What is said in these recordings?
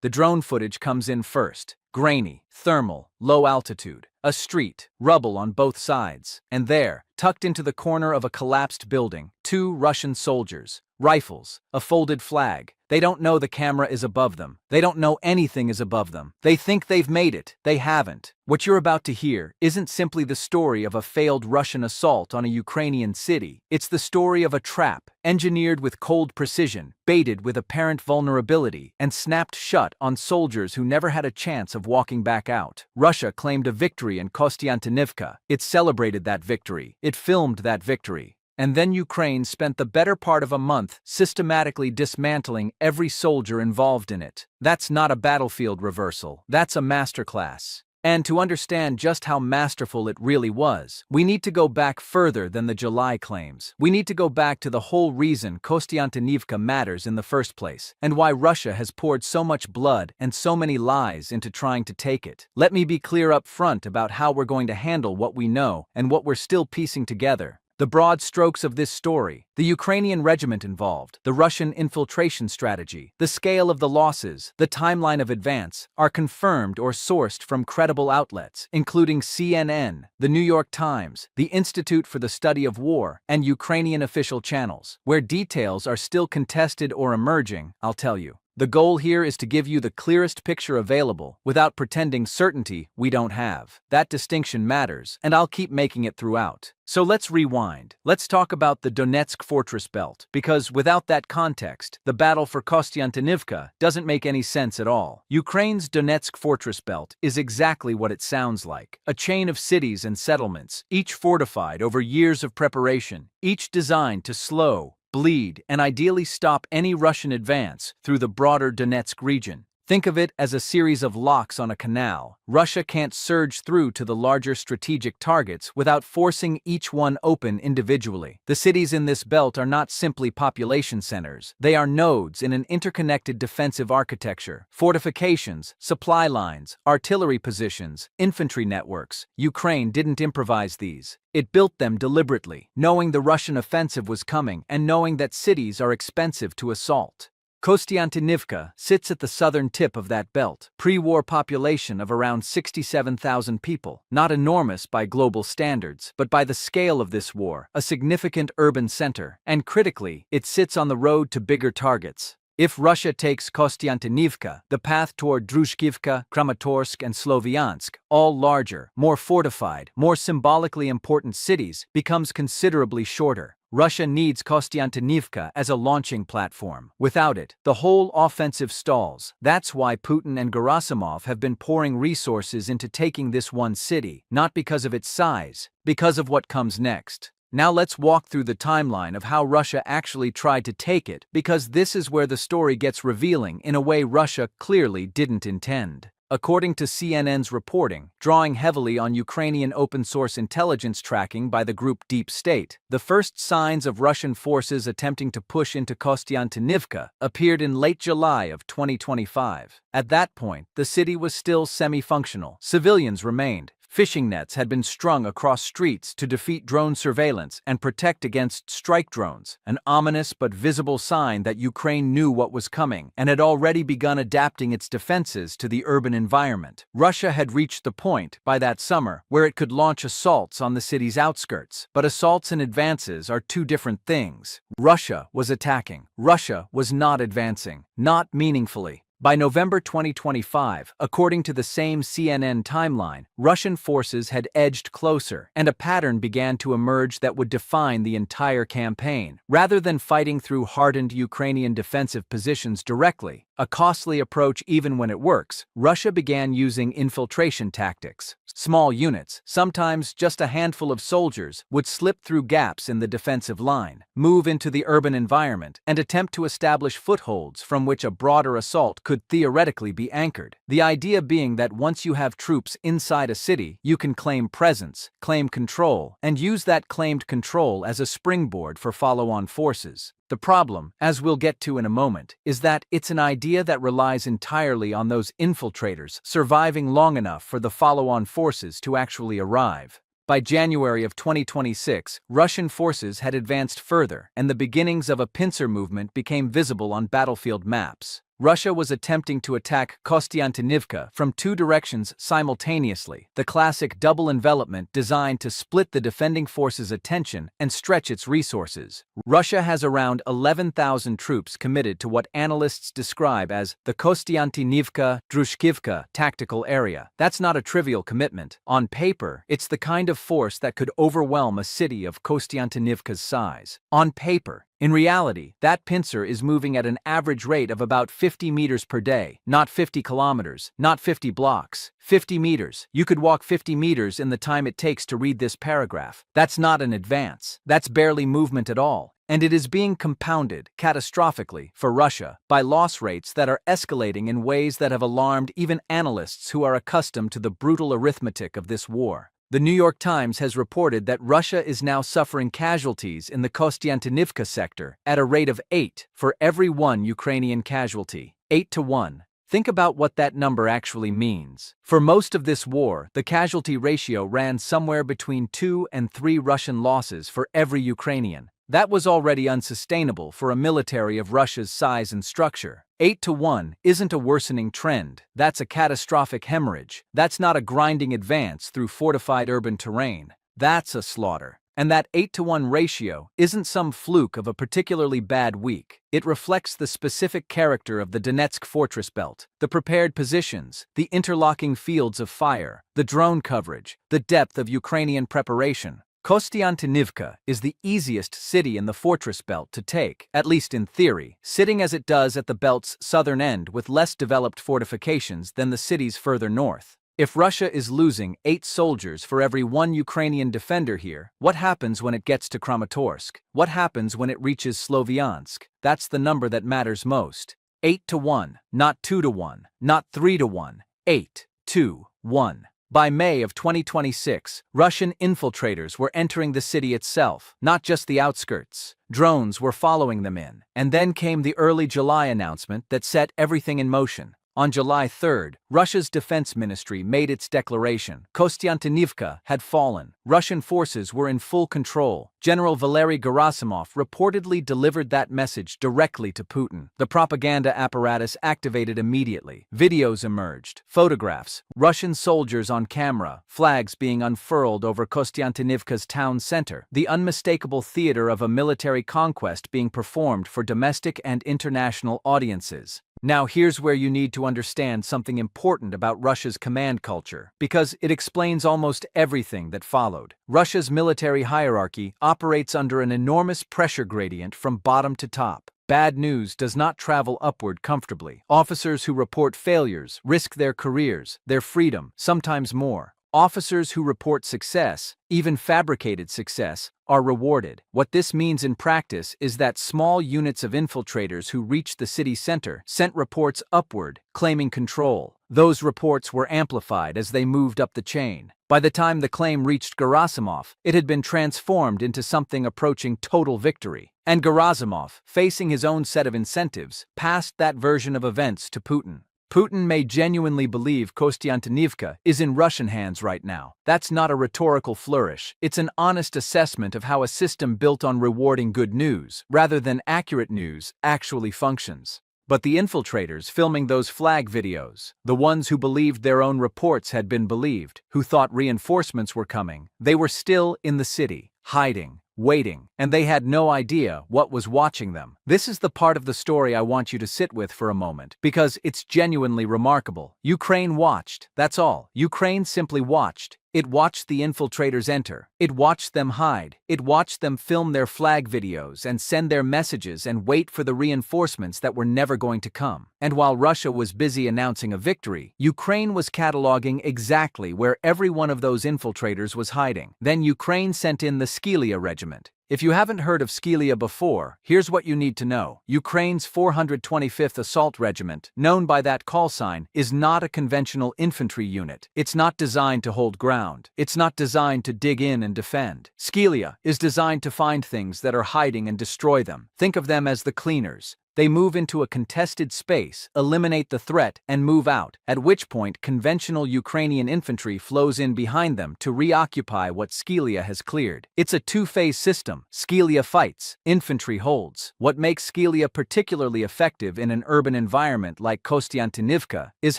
The drone footage comes in first. Grainy, thermal, low altitude, a street, rubble on both sides. And there, tucked into the corner of a collapsed building, 2 Russian soldiers, rifles, a folded flag. They don't know the camera is above them. They don't know anything is above them. They think they've made it. They haven't. What you're about to hear isn't simply the story of a failed Russian assault on a Ukrainian city. It's the story of a trap, engineered with cold precision, baited with apparent vulnerability, and snapped shut on soldiers who never had a chance of walking back out. Russia claimed a victory in Kostiantynivka. It celebrated that victory. It filmed that victory. And then Ukraine spent the better part of a month systematically dismantling every soldier involved in it. That's not a battlefield reversal. That's a masterclass. And to understand just how masterful it really was, we need to go back further than the July claims. We need to go back to the whole reason Kostiantynivka matters in the first place, and why Russia has poured so much blood and so many lies into trying to take it. Let me be clear up front about how we're going to handle what we know and what we're still piecing together. The broad strokes of this story, the Ukrainian regiment involved, the Russian infiltration strategy, the scale of the losses, the timeline of advance, are confirmed or sourced from credible outlets, including CNN, the New York Times, the Institute for the Study of War, and Ukrainian official channels. Where details are still contested or emerging, I'll tell you. The goal here is to give you the clearest picture available, without pretending certainty we don't have. That distinction matters, and I'll keep making it throughout. So let's rewind. Let's talk about the Donetsk fortress belt, because without that context, the battle for Kostiantynivka doesn't make any sense at all. Ukraine's Donetsk fortress belt is exactly what it sounds like. A chain of cities and settlements, each fortified over years of preparation, each designed to slow, bleed, and ideally stop any Russian advance through the broader Donetsk region. Think of it as a series of locks on a canal. Russia can't surge through to the larger strategic targets without forcing each one open individually. The cities in this belt are not simply population centers. They are nodes in an interconnected defensive architecture. Fortifications, supply lines, artillery positions, infantry networks. Ukraine didn't improvise these. It built them deliberately, knowing the Russian offensive was coming and knowing that cities are expensive to assault. Kostiantynivka sits at the southern tip of that belt, pre-war population of around 67,000 people, not enormous by global standards, but by the scale of this war, a significant urban center, and critically, it sits on the road to bigger targets. If Russia takes Kostiantynivka, the path toward Druzhkivka, Kramatorsk, and Sloviansk, all larger, more fortified, more symbolically important cities, becomes considerably shorter. Russia needs Kostiantynivka as a launching platform. Without it, the whole offensive stalls. That's why Putin and Gerasimov have been pouring resources into taking this one city, not because of its size, because of what comes next. Now let's walk through the timeline of how Russia actually tried to take it, because this is where the story gets revealing in a way Russia clearly didn't intend. According to CNN's reporting, drawing heavily on Ukrainian open-source intelligence tracking by the group Deep State, the first signs of Russian forces attempting to push into Kostiantynivka appeared in late July of 2025. At that point, the city was still semi-functional. Civilians remained. Fishing nets had been strung across streets to defeat drone surveillance and protect against strike drones, an ominous but visible sign that Ukraine knew what was coming and had already begun adapting its defenses to the urban environment. Russia had reached the point, by that summer, where it could launch assaults on the city's outskirts. But assaults and advances are two different things. Russia was attacking. Russia was not advancing, not meaningfully. By November 2025, according to the same CNN timeline, Russian forces had edged closer, and a pattern began to emerge that would define the entire campaign. Rather than fighting through hardened Ukrainian defensive positions directly, a costly approach even when it works, Russia began using infiltration tactics. Small units, sometimes just a handful of soldiers, would slip through gaps in the defensive line, move into the urban environment, and attempt to establish footholds from which a broader assault could theoretically be anchored. The idea being that once you have troops inside a city, you can claim presence, claim control, and use that claimed control as a springboard for follow-on forces. The problem, as we'll get to in a moment, is that it's an idea that relies entirely on those infiltrators surviving long enough for the follow-on forces to actually arrive. By January of 2026, Russian forces had advanced further, and the beginnings of a pincer movement became visible on battlefield maps. Russia was attempting to attack Kostiantynivka from two directions simultaneously, the classic double envelopment designed to split the defending force's attention and stretch its resources. Russia has around 11,000 troops committed to what analysts describe as the Kostiantynivka Drushkivka tactical area. That's not a trivial commitment. On paper, it's the kind of force that could overwhelm a city of Kostiantynivka's size. On paper. In reality, that pincer is moving at an average rate of about 50 meters per day, not 50 kilometers, not 50 blocks, 50 meters. You could walk 50 meters in the time it takes to read this paragraph. That's not an advance. That's barely movement at all. And it is being compounded, catastrophically, for Russia, by loss rates that are escalating in ways that have alarmed even analysts who are accustomed to the brutal arithmetic of this war. The New York Times has reported that Russia is now suffering casualties in the Kostiantynivka sector at a rate of 8 for every 1 Ukrainian casualty. 8 to 1. Think about what that number actually means. For most of this war, the casualty ratio ran somewhere between 2 and 3 Russian losses for every Ukrainian. That was already unsustainable for a military of Russia's size and structure. 8 to 1 isn't a worsening trend, that's a catastrophic hemorrhage. That's not a grinding advance through fortified urban terrain. That's a slaughter. And that 8 to 1 ratio isn't some fluke of a particularly bad week. It reflects the specific character of the Donetsk fortress belt, the prepared positions, the interlocking fields of fire, the drone coverage, the depth of Ukrainian preparation. Kostiantynivka is the easiest city in the fortress belt to take, at least in theory, sitting as it does at the belt's southern end with less developed fortifications than the cities further north. If Russia is losing 8 soldiers for every 1 Ukrainian defender here, what happens when it gets to Kramatorsk? What happens when it reaches Sloviansk? That's the number that matters most. 8 to 1, not 2 to 1, not 3 to 1, 8 to 1. By May of 2026, Russian infiltrators were entering the city itself, not just the outskirts. Drones were following them in. And then came the early July announcement that set everything in motion. On July 3rd, Russia's defense ministry made its declaration. Kostiantynivka had fallen. Russian forces were in full control. General Valery Gerasimov reportedly delivered that message directly to Putin. The propaganda apparatus activated immediately. Videos emerged, photographs, Russian soldiers on camera, flags being unfurled over Kostiantynivka's town center, the unmistakable theater of a military conquest being performed for domestic and international audiences. Now here's where you need to understand something important about Russia's command culture, because it explains almost everything that followed. Russia's military hierarchy operates under an enormous pressure gradient from bottom to top. Bad news does not travel upward comfortably. Officers who report failures risk their careers, their freedom, sometimes more. Officers who report success, even fabricated success, are rewarded. What this means in practice is that small units of infiltrators who reached the city center sent reports upward, claiming control. Those reports were amplified as they moved up the chain. By the time the claim reached Gerasimov, it had been transformed into something approaching total victory. And Gerasimov, facing his own set of incentives, passed that version of events to Putin. Putin may genuinely believe Kostiantynivka is in Russian hands right now. That's not a rhetorical flourish. It's an honest assessment of how a system built on rewarding good news, rather than accurate news, actually functions. But the infiltrators filming those flag videos, the ones who believed their own reports had been believed, who thought reinforcements were coming, they were still in the city, hiding, waiting, and they had no idea what was watching them. This is the part of the story I want you to sit with for a moment, because it's genuinely remarkable. Ukraine watched, that's all. Ukraine simply watched. It watched the infiltrators enter. It watched them hide. It watched them film their flag videos and send their messages and wait for the reinforcements that were never going to come. And while Russia was busy announcing a victory, Ukraine was cataloging exactly where every one of those infiltrators was hiding. Then Ukraine sent in the Scylla regiment. If you haven't heard of Scylla before, here's what you need to know. Ukraine's 425th Assault Regiment, known by that call sign, is not a conventional infantry unit. It's not designed to hold ground. It's not designed to dig in and defend. Scylla is designed to find things that are hiding and destroy them. Think of them as the cleaners, They move into a contested space, eliminate the threat, and move out, at which point conventional Ukrainian infantry flows in behind them to reoccupy what Scylla has cleared. It's a two-phase system. Scylla fights, infantry holds. What makes Scylla particularly effective in an urban environment like Kostiantynivka is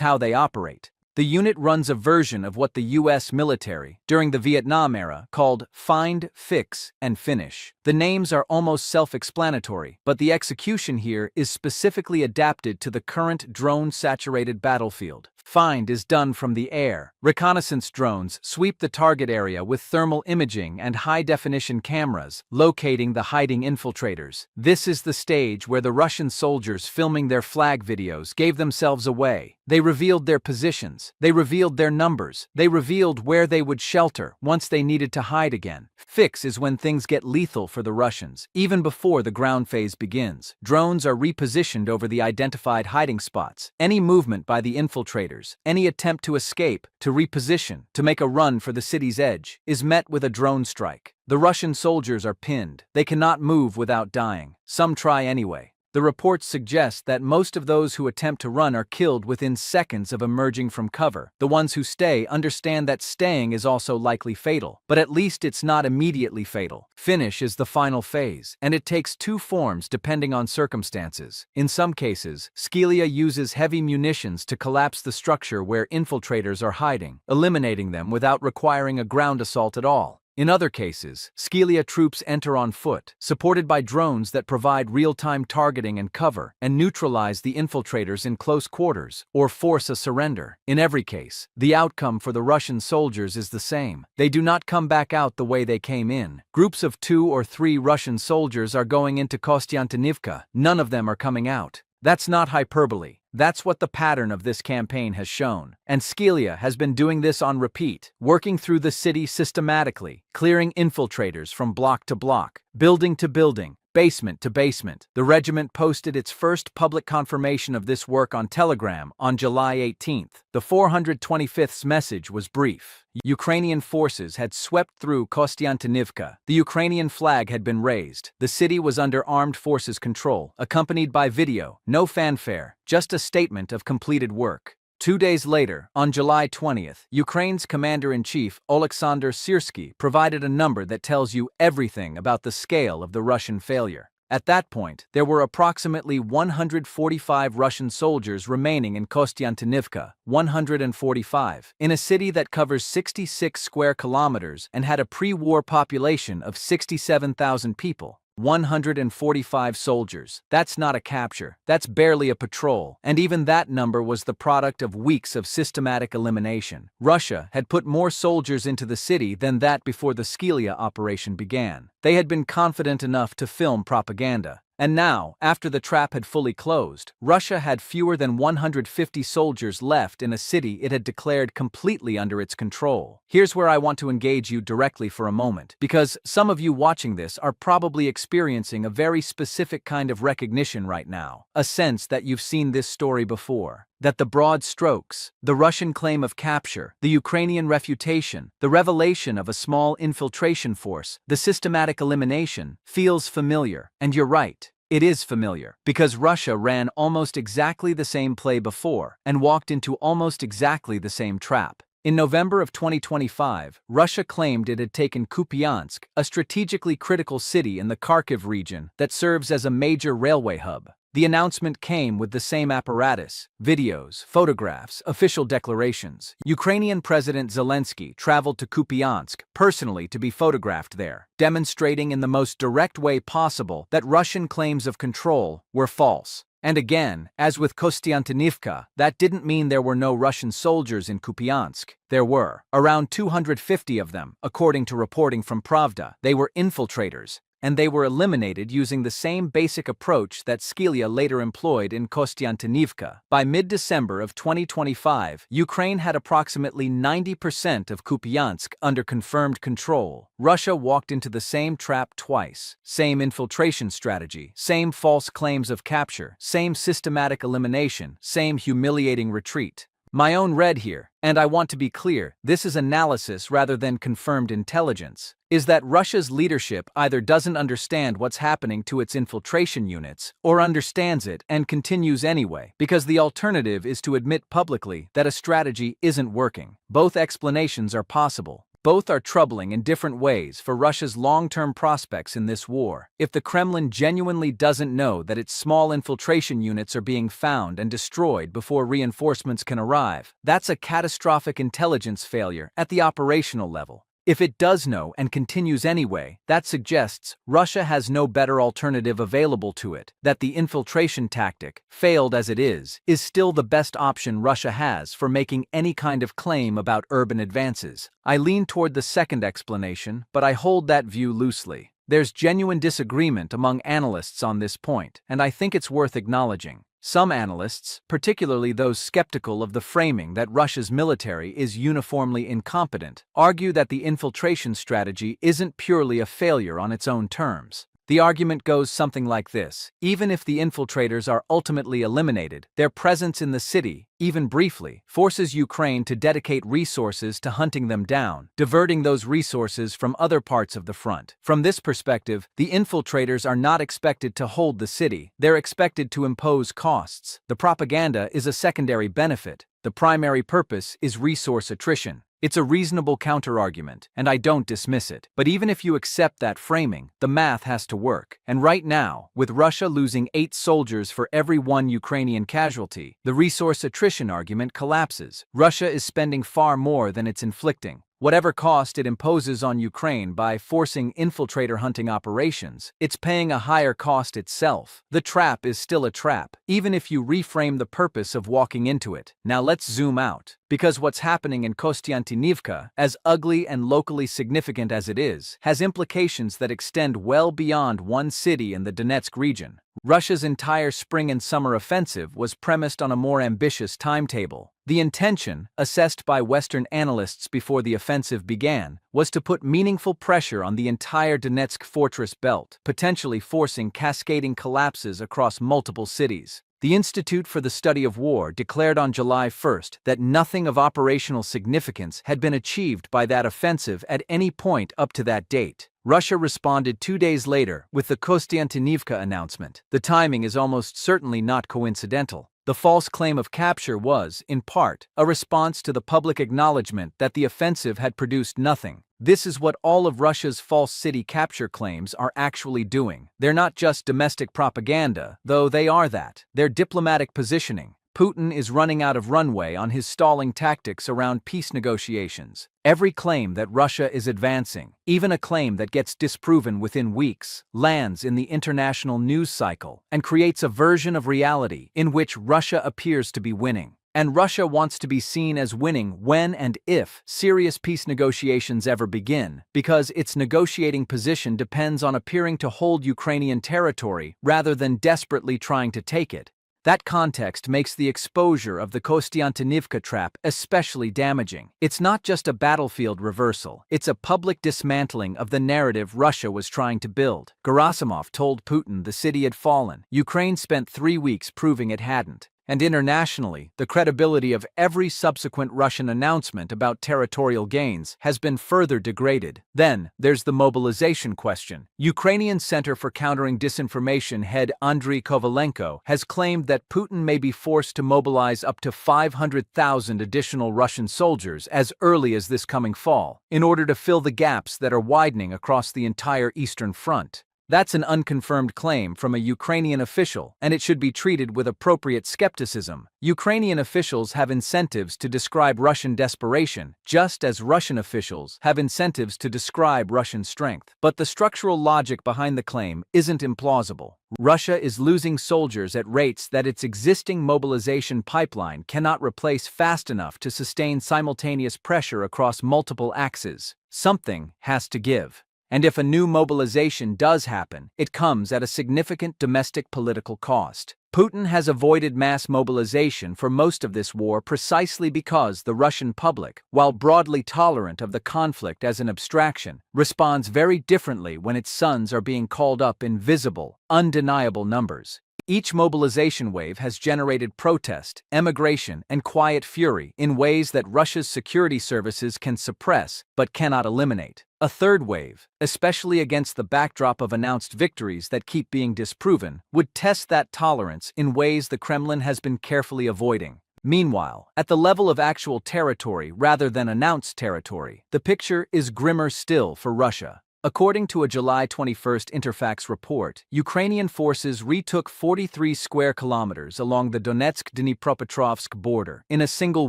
how they operate. The unit runs a version of what the U.S. military, during the Vietnam era, called find, fix, and finish. The names are almost self-explanatory, but the execution here is specifically adapted to the current drone-saturated battlefield. Find is done from the air. Reconnaissance drones sweep the target area with thermal imaging and high-definition cameras, locating the hiding infiltrators. This is the stage where the Russian soldiers filming their flag videos gave themselves away. They revealed their positions. They revealed their numbers. They revealed where they would shelter once they needed to hide again. Fix is when things get lethal for the Russians, even before the ground phase begins. Drones are repositioned over the identified hiding spots. Any movement by the infiltrators, any attempt to escape, to reposition, to make a run for the city's edge, is met with a drone strike. The Russian soldiers are pinned. They cannot move without dying. Some try anyway. The reports suggest that most of those who attempt to run are killed within seconds of emerging from cover. The ones who stay understand that staying is also likely fatal, but at least it's not immediately fatal. Finish is the final phase, and it takes two forms depending on circumstances. In some cases, Scylla uses heavy munitions to collapse the structure where infiltrators are hiding, eliminating them without requiring a ground assault at all. In other cases, Scylla troops enter on foot, supported by drones that provide real-time targeting and cover, and neutralize the infiltrators in close quarters, or force a surrender. In every case, the outcome for the Russian soldiers is the same. They do not come back out the way they came in. Groups of 2 or 3 Russian soldiers are going into Kostiantynivka. None of them are coming out. That's not hyperbole. That's what the pattern of this campaign has shown. And Scylla has been doing this on repeat, working through the city systematically, clearing infiltrators from block to block, building to building, basement to basement. The regiment posted its first public confirmation of this work on Telegram on July 18th. The 425th's message was brief. Ukrainian forces had swept through Kostiantynivka. The Ukrainian flag had been raised. The city was under armed forces control, accompanied by video, no fanfare, just a statement of completed work. 2 days later, on July 20th, Ukraine's commander-in-chief, Oleksandr Syrsky, provided a number that tells you everything about the scale of the Russian failure. At that point, there were approximately 145 Russian soldiers remaining in Kostiantynivka, 145, in a city that covers 66 square kilometers and had a pre-war population of 67,000 people. 145 soldiers. That's not a capture. That's barely a patrol. And even that number was the product of weeks of systematic elimination. Russia had put more soldiers into the city than that before the Scylla operation began. They had been confident enough to film propaganda. And now, after the trap had fully closed, Russia had fewer than 150 soldiers left in a city it had declared completely under its control. Here's where I want to engage you directly for a moment, because some of you watching this are probably experiencing a very specific kind of recognition right now, a sense that you've seen this story before. That the broad strokes, the Russian claim of capture, the Ukrainian refutation, the revelation of a small infiltration force, the systematic elimination, feels familiar. And you're right, it is familiar, because Russia ran almost exactly the same play before and walked into almost exactly the same trap. In November of 2025, Russia claimed it had taken Kupiansk, a strategically critical city in the Kharkiv region that serves as a major railway hub. The announcement came with the same apparatus, videos, photographs, official declarations. Ukrainian President Zelensky traveled to Kupiansk personally to be photographed there, demonstrating in the most direct way possible that Russian claims of control were false. And again, as with Kostiantynivka, that didn't mean there were no Russian soldiers in Kupiansk. There were. Around 250 of them, according to reporting from Pravda. They were infiltrators, and they were eliminated using the same basic approach that Scylla later employed in Kostiantynivka. By mid-December of 2025, Ukraine had approximately 90% of Kupiansk under confirmed control. Russia walked into the same trap twice. Same infiltration strategy, same false claims of capture, same systematic elimination, same humiliating retreat. My own read here, and I want to be clear, this is analysis rather than confirmed intelligence, is that Russia's leadership either doesn't understand what's happening to its infiltration units, or understands it and continues anyway, because the alternative is to admit publicly that a strategy isn't working. Both explanations are possible. Both are troubling in different ways for Russia's long-term prospects in this war. If the Kremlin genuinely doesn't know that its small infiltration units are being found and destroyed before reinforcements can arrive, that's a catastrophic intelligence failure at the operational level. If it does know and continues anyway, that suggests Russia has no better alternative available to it, that the infiltration tactic, failed as it is still the best option Russia has for making any kind of claim about urban advances. I lean toward the second explanation, but I hold that view loosely. There's genuine disagreement among analysts on this point, and I think it's worth acknowledging. Some analysts, particularly those skeptical of the framing that Russia's military is uniformly incompetent, argue that the infiltration strategy isn't purely a failure on its own terms. The argument goes something like this: even if the infiltrators are ultimately eliminated, their presence in the city, even briefly, forces Ukraine to dedicate resources to hunting them down, diverting those resources from other parts of the front. From this perspective, the infiltrators are not expected to hold the city, they're expected to impose costs. The propaganda is a secondary benefit. The primary purpose is resource attrition. It's a reasonable counterargument, and I don't dismiss it. But even if you accept that framing, the math has to work. And right now, with Russia losing 8 soldiers for every 1 Ukrainian casualty, the resource attrition argument collapses. Russia is spending far more than it's inflicting. Whatever cost it imposes on Ukraine by forcing infiltrator hunting operations, it's paying a higher cost itself. The trap is still a trap, even if you reframe the purpose of walking into it. Now let's zoom out. Because what's happening in Kostiantynivka, as ugly and locally significant as it is, has implications that extend well beyond one city in the Donetsk region. Russia's entire spring and summer offensive was premised on a more ambitious timetable. The intention, assessed by Western analysts before the offensive began, was to put meaningful pressure on the entire Donetsk fortress belt, potentially forcing cascading collapses across multiple cities. The Institute for the Study of War declared on July 1st that nothing of operational significance had been achieved by that offensive at any point up to that date. Russia responded 2 days later with the Kostiantynivka announcement. The timing is almost certainly not coincidental. The false claim of capture was, in part, a response to the public acknowledgement that the offensive had produced nothing. This is what all of Russia's false city capture claims are actually doing. They're not just domestic propaganda, though they are that. They're diplomatic positioning. Putin is running out of runway on his stalling tactics around peace negotiations. Every claim that Russia is advancing, even a claim that gets disproven within weeks, lands in the international news cycle and creates a version of reality in which Russia appears to be winning. And Russia wants to be seen as winning when and if serious peace negotiations ever begin, because its negotiating position depends on appearing to hold Ukrainian territory rather than desperately trying to take it. That context makes the exposure of the Kostiantynivka trap especially damaging. It's not just a battlefield reversal, it's a public dismantling of the narrative Russia was trying to build. Gerasimov told Putin the city had fallen. Ukraine spent 3 weeks proving it hadn't. And internationally, the credibility of every subsequent Russian announcement about territorial gains has been further degraded. Then, there's the mobilization question. Ukrainian Center for Countering Disinformation head Andriy Kovalenko has claimed that Putin may be forced to mobilize up to 500,000 additional Russian soldiers as early as this coming fall, in order to fill the gaps that are widening across the entire Eastern Front. That's an unconfirmed claim from a Ukrainian official, and it should be treated with appropriate skepticism. Ukrainian officials have incentives to describe Russian desperation, just as Russian officials have incentives to describe Russian strength. But the structural logic behind the claim isn't implausible. Russia is losing soldiers at rates that its existing mobilization pipeline cannot replace fast enough to sustain simultaneous pressure across multiple axes. Something has to give. And if a new mobilization does happen, it comes at a significant domestic political cost. Putin has avoided mass mobilization for most of this war precisely because the Russian public, while broadly tolerant of the conflict as an abstraction, responds very differently when its sons are being called up in visible, undeniable numbers. Each mobilization wave has generated protest, emigration, and quiet fury in ways that Russia's security services can suppress but cannot eliminate. A third wave, especially against the backdrop of announced victories that keep being disproven, would test that tolerance in ways the Kremlin has been carefully avoiding. Meanwhile, at the level of actual territory rather than announced territory, the picture is grimmer still for Russia. According to a July 21st Interfax report, Ukrainian forces retook 43 square kilometers along the Donetsk-Dnipropetrovsk border in a single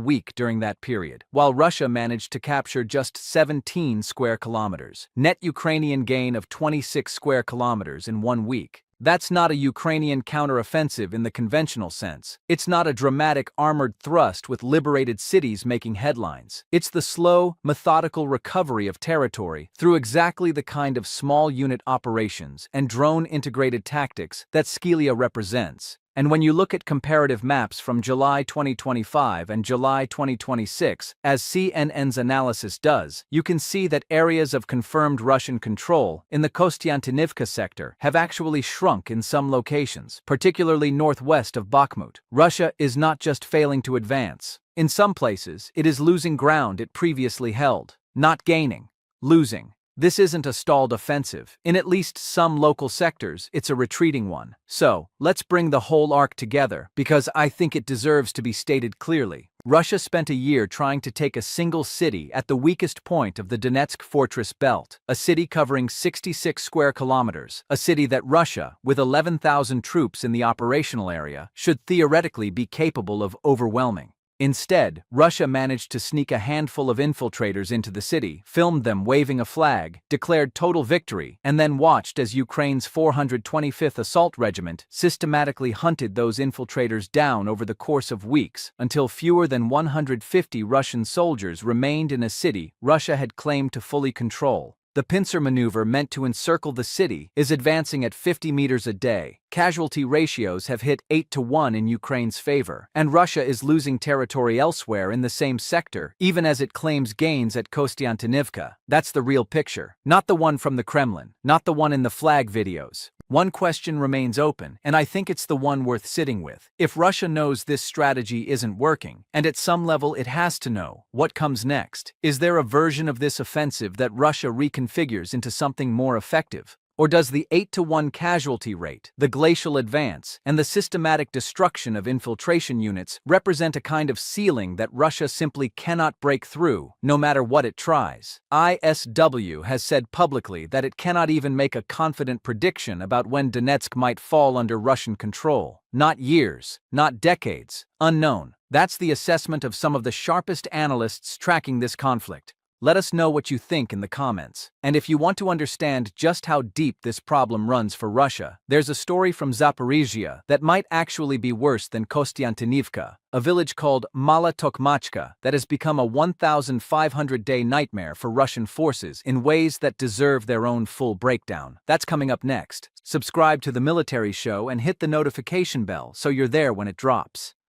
week during that period, while Russia managed to capture just 17 square kilometers. Net Ukrainian gain of 26 square kilometers in 1 week. That's not a Ukrainian counteroffensive in the conventional sense. It's not a dramatic armored thrust with liberated cities making headlines. It's the slow, methodical recovery of territory through exactly the kind of small unit operations and drone-integrated tactics that Scylla represents. And when you look at comparative maps from July 2025 and July 2026, as CNN's analysis does, you can see that areas of confirmed Russian control in the Kostiantynivka sector have actually shrunk in some locations, particularly northwest of Bakhmut. Russia is not just failing to advance. In some places, it is losing ground it previously held, not gaining, losing. This isn't a stalled offensive. In at least some local sectors, it's a retreating one. So, let's bring the whole arc together, because I think it deserves to be stated clearly. Russia spent a year trying to take a single city at the weakest point of the Donetsk fortress belt, a city covering 66 square kilometers, a city that Russia, with 11,000 troops in the operational area, should theoretically be capable of overwhelming. Instead, Russia managed to sneak a handful of infiltrators into the city, filmed them waving a flag, declared total victory, and then watched as Ukraine's 425th Assault Regiment systematically hunted those infiltrators down over the course of weeks, until fewer than 150 Russian soldiers remained in a city Russia had claimed to fully control. The pincer maneuver meant to encircle the city is advancing at 50 meters a day. Casualty ratios have hit 8-1 in Ukraine's favor, and Russia is losing territory elsewhere in the same sector, even as it claims gains at Kostiantynivka. That's the real picture, not the one from the Kremlin, not the one in the flag videos. One question remains open, and I think it's the one worth sitting with. If Russia knows this strategy isn't working, and at some level it has to know, what comes next? Is there a version of this offensive that Russia reconfigures into something more effective? Or does the 8-1 casualty rate, the glacial advance, and the systematic destruction of infiltration units represent a kind of ceiling that Russia simply cannot break through, no matter what it tries? ISW has said publicly that it cannot even make a confident prediction about when Donetsk might fall under Russian control. Not years, not decades, unknown. That's the assessment of some of the sharpest analysts tracking this conflict. Let us know what you think in the comments. And if you want to understand just how deep this problem runs for Russia, there's a story from Zaporizhia that might actually be worse than Kostiantynivka, a village called Mala Tokmachka that has become a 1,500-day nightmare for Russian forces in ways that deserve their own full breakdown. That's coming up next. Subscribe to The Military Show and hit the notification bell so you're there when it drops.